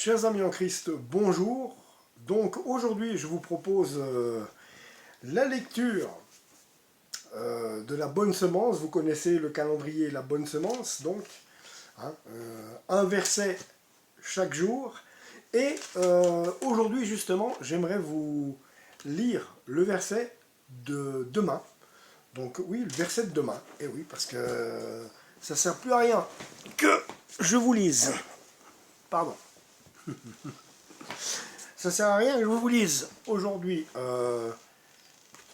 Chers amis en Christ, bonjour. Donc aujourd'hui je vous propose la lecture de la bonne semence. Vous connaissez le calendrier La Bonne Semence, donc un verset chaque jour. Et aujourd'hui justement j'aimerais vous lire le verset de demain. Donc oui, le verset de demain. Et oui, parce que ça ne sert plus à rien que je vous lise. Pardon. Ça sert à rien que je vous lise aujourd'hui le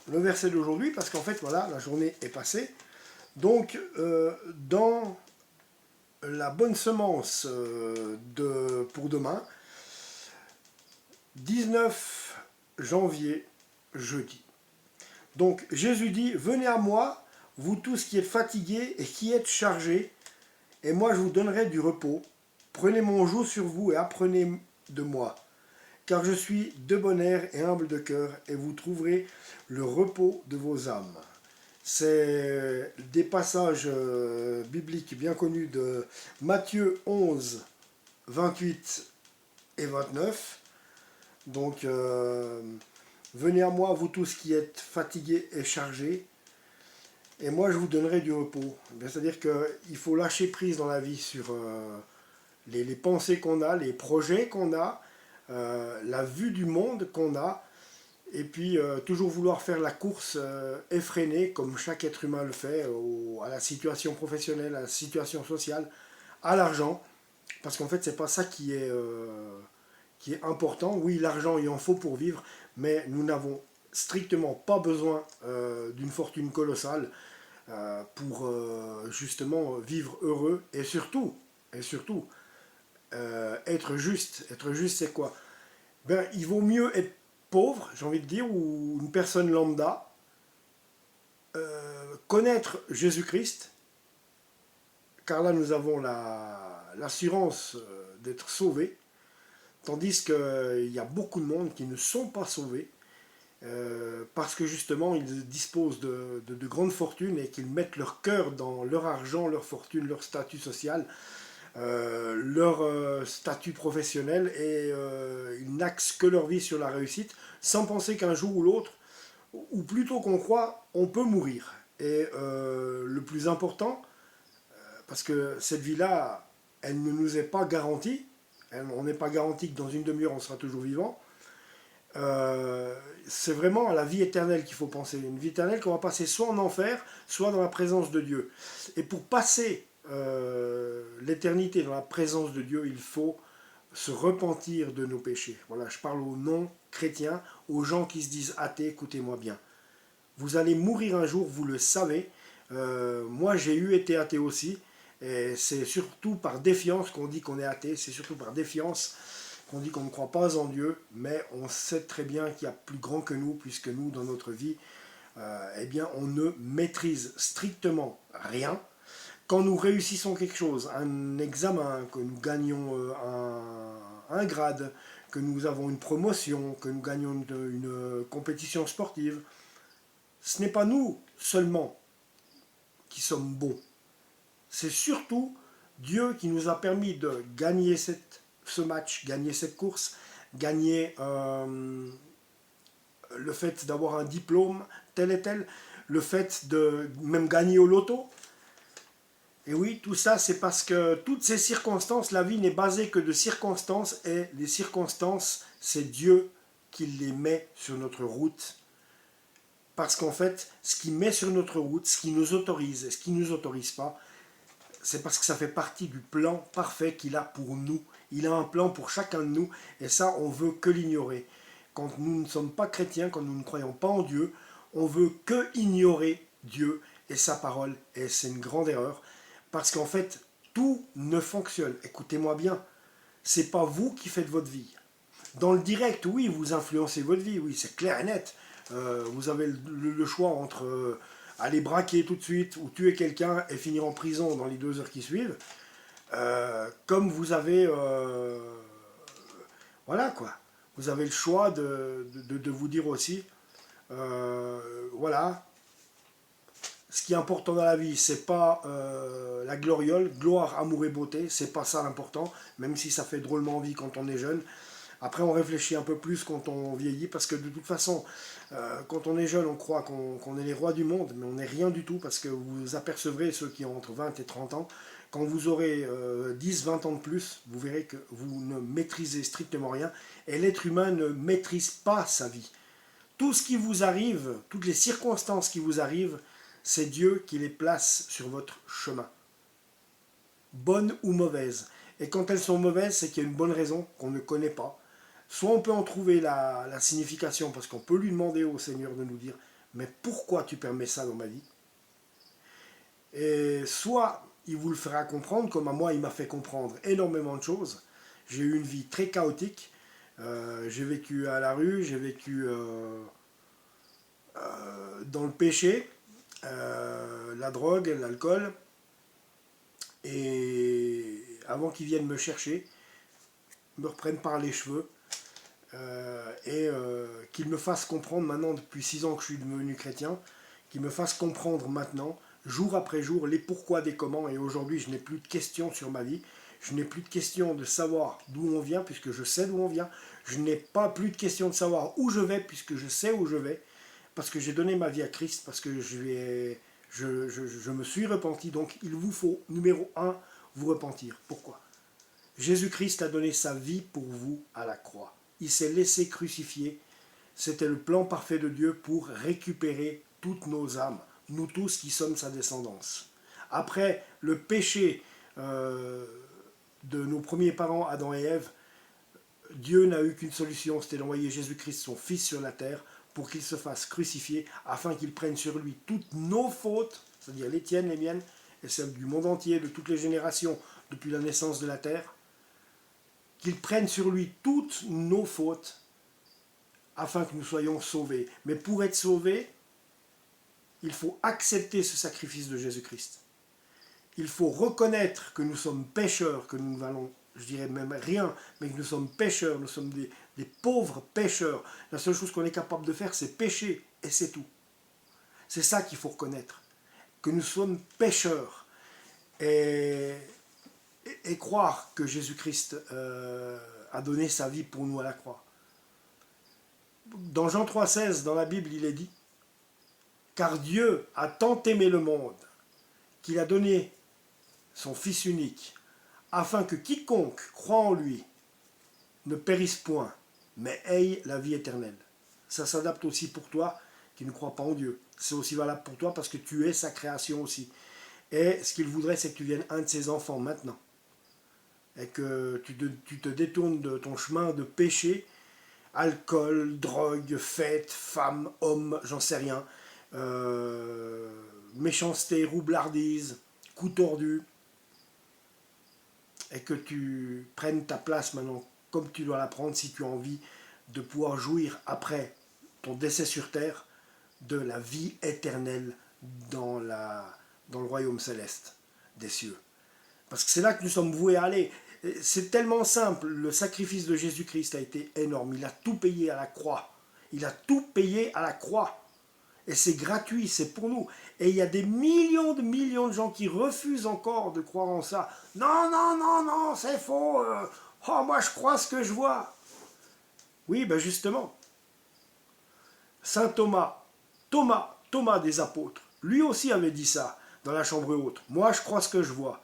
verset d'aujourd'hui, parce qu'en fait, voilà, la journée est passée. Donc, dans la bonne semence pour demain, 19 janvier, jeudi. Donc, Jésus dit, venez à moi, vous tous qui êtes fatigués et qui êtes chargés, et moi je vous donnerai du repos. Prenez mon joug sur vous et apprenez de moi. Car je suis de bon air et humble de cœur, et vous trouverez le repos de vos âmes. C'est des passages bibliques bien connus de Matthieu 11, 28 et 29. Donc, venez à moi, vous tous qui êtes fatigués et chargés, et moi je vous donnerai du repos. C'est-à-dire qu'il faut lâcher prise dans la vie sur les pensées qu'on a, les projets qu'on a, la vue du monde qu'on a, et puis toujours vouloir faire la course effrénée, comme chaque être humain le fait, à la situation professionnelle, à la situation sociale, à l'argent, parce qu'en fait c'est pas ça qui est important. Oui, l'argent il en faut pour vivre, mais nous n'avons strictement pas besoin d'une fortune colossale pour justement vivre heureux, et surtout être juste. Être juste c'est quoi? Ben, il vaut mieux être pauvre, j'ai envie de dire, ou une personne lambda, connaître Jésus-Christ, car là nous avons l'assurance d'être sauvés, tandis qu'il y a beaucoup de monde qui ne sont pas sauvés, parce que justement ils disposent de grandes fortunes et qu'ils mettent leur cœur dans leur argent, leur fortune, leur statut social, leur statut professionnel, et ils n'axent que leur vie sur la réussite, sans penser qu'un jour ou l'autre, ou plutôt qu'on croit, on peut mourir. Et le plus important, parce que cette vie-là, elle ne nous est pas garantie, on n'est pas garanti que dans une demi-heure on sera toujours vivant, c'est vraiment à la vie éternelle qu'il faut penser. Une vie éternelle qu'on va passer soit en enfer, soit dans la présence de Dieu. Et pour passer l'éternité dans la présence de Dieu, il faut se repentir de nos péchés. Voilà, je parle aux non-chrétiens, aux gens qui se disent athées, écoutez-moi bien. Vous allez mourir un jour, vous le savez. Moi, j'ai été athée aussi. Et c'est surtout par défiance qu'on dit qu'on est athée. C'est surtout par défiance qu'on dit qu'on ne croit pas en Dieu. Mais on sait très bien qu'il y a plus grand que nous, puisque nous, dans notre vie, eh bien, on ne maîtrise strictement rien. Quand nous réussissons quelque chose, un examen, que nous gagnons un grade, que nous avons une promotion, que nous gagnons une compétition sportive, ce n'est pas nous seulement qui sommes bons. C'est surtout Dieu qui nous a permis de gagner ce match, gagner cette course, gagner le fait d'avoir un diplôme tel et tel, le fait de même gagner au loto. Et oui, tout ça, c'est parce que toutes ces circonstances, la vie n'est basée que de circonstances, et les circonstances, c'est Dieu qui les met sur notre route. Parce qu'en fait, ce qui met sur notre route, ce qui nous autorise et ce qui ne nous autorise pas, c'est parce que ça fait partie du plan parfait qu'il a pour nous. Il a un plan pour chacun de nous, et ça, on veut que l'ignorer. Quand nous ne sommes pas chrétiens, quand nous ne croyons pas en Dieu, on veut que ignorer Dieu et sa parole, et c'est une grande erreur, parce qu'en fait, tout ne fonctionne. Écoutez-moi bien, c'est pas vous qui faites votre vie. Dans le direct, oui, vous influencez votre vie, oui, c'est clair et net. Vous avez le choix entre aller braquer tout de suite ou tuer quelqu'un et finir en prison dans les 2 heures qui suivent. Comme vous avez... voilà quoi. Vous avez le choix de vous dire aussi, voilà, Ce qui est important dans la vie, c'est pas la gloriole, gloire, amour et beauté, c'est pas ça l'important, même si ça fait drôlement envie quand on est jeune. Après, on réfléchit un peu plus quand on vieillit, parce que de toute façon, quand on est jeune, on croit qu'on est les rois du monde, mais on n'est rien du tout, parce que vous apercevrez, ceux qui ont entre 20 et 30 ans, quand vous aurez 10, 20 ans de plus, vous verrez que vous ne maîtrisez strictement rien, et l'être humain ne maîtrise pas sa vie. Tout ce qui vous arrive, toutes les circonstances qui vous arrivent, c'est Dieu qui les place sur votre chemin, bonnes ou mauvaises. Et quand elles sont mauvaises, c'est qu'il y a une bonne raison qu'on ne connaît pas. Soit on peut en trouver la signification, parce qu'on peut lui demander au Seigneur de nous dire, mais pourquoi tu permets ça dans ma vie? Et soit il vous le fera comprendre, comme à moi il m'a fait comprendre énormément de choses. J'ai eu une vie très chaotique. J'ai vécu à la rue, j'ai vécu dans le péché, la drogue, l'alcool. Et avant qu'ils viennent me chercher, me reprennent par les cheveux, qu'ils me fassent comprendre maintenant, depuis 6 ans que je suis devenu chrétien, qu'ils me fassent comprendre maintenant, jour après jour, les pourquoi des comment. Et aujourd'hui, je n'ai plus de questions sur ma vie. Je n'ai plus de questions de savoir d'où on vient, puisque je sais d'où on vient. Je n'ai pas plus de questions de savoir où je vais, puisque je sais où je vais. Parce que j'ai donné ma vie à Christ, parce que je me suis repenti. Donc il vous faut, numéro 1, vous repentir. Pourquoi? Jésus-Christ a donné sa vie pour vous à la croix. Il s'est laissé crucifier. C'était le plan parfait de Dieu pour récupérer toutes nos âmes, nous tous qui sommes sa descendance. Après le péché de nos premiers parents, Adam et Ève, Dieu n'a eu qu'une solution, c'était d'envoyer Jésus-Christ, son Fils, sur la terre, pour qu'il se fasse crucifier, afin qu'il prenne sur lui toutes nos fautes, c'est-à-dire les tiennes, les miennes, et celles du monde entier, de toutes les générations, depuis la naissance de la terre, qu'il prenne sur lui toutes nos fautes, afin que nous soyons sauvés. Mais pour être sauvés, il faut accepter ce sacrifice de Jésus-Christ. Il faut reconnaître que nous sommes pécheurs, que nous valons, je dirais même rien, mais que nous sommes pécheurs, nous sommes des pauvres pécheurs. La seule chose qu'on est capable de faire, c'est pécher, et c'est tout. C'est ça qu'il faut reconnaître, que nous sommes pécheurs, et croire que Jésus-Christ a donné sa vie pour nous à la croix. Dans Jean 3,16, dans la Bible, il est dit, car Dieu a tant aimé le monde qu'il a donné son Fils unique, afin que quiconque croit en lui ne périsse point, mais ait la vie éternelle. Ça s'adapte aussi pour toi qui ne crois pas en Dieu. C'est aussi valable pour toi parce que tu es sa création aussi. Et ce qu'il voudrait, c'est que tu viennes un de ses enfants maintenant. Et que tu te détournes de ton chemin de péché, alcool, drogue, fête, femme, homme, j'en sais rien, méchanceté, roublardise, coup tordu, et que tu prennes ta place maintenant comme tu dois la prendre si tu as envie de pouvoir jouir après ton décès sur terre de la vie éternelle dans le royaume céleste des cieux. Parce que c'est là que nous sommes voués à aller. C'est tellement simple, le sacrifice de Jésus-Christ a été énorme, il a tout payé à la croix. Il a tout payé à la croix. Et c'est gratuit, c'est pour nous. Et il y a des millions de gens qui refusent encore de croire en ça. Non, non, non, non, c'est faux. Oh, moi je crois ce que je vois. Oui, ben justement. Saint Thomas des apôtres, lui aussi avait dit ça dans la chambre haute. Moi je crois ce que je vois.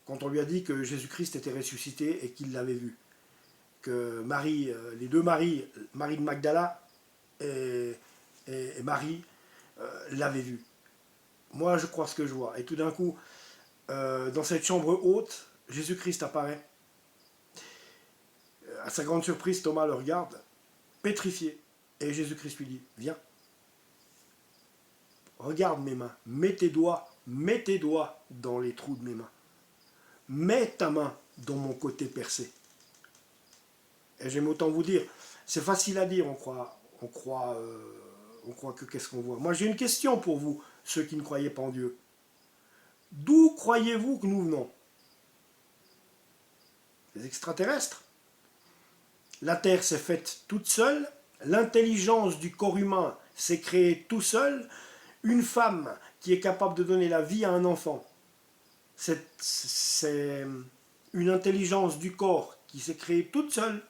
Quand on lui a dit que Jésus-Christ était ressuscité et qu'il l'avait vu. Que Marie, les deux Marie, Marie de Magdala et Marie, l'avaient vu. Moi, je crois ce que je vois. Et tout d'un coup, dans cette chambre haute, Jésus-Christ apparaît. À sa grande surprise, Thomas le regarde, pétrifié. Et Jésus-Christ lui dit, viens. Regarde mes mains. Mets tes doigts dans les trous de mes mains. Mets ta main dans mon côté percé. Et j'aime autant vous dire, c'est facile à dire, on croit que qu'est-ce qu'on voit. Moi j'ai une question pour vous, ceux qui ne croyaient pas en Dieu. D'où croyez-vous que nous venons? Les extraterrestres? La Terre s'est faite toute seule, l'intelligence du corps humain s'est créée tout seul, une femme qui est capable de donner la vie à un enfant, c'est une intelligence du corps qui s'est créée toute seule.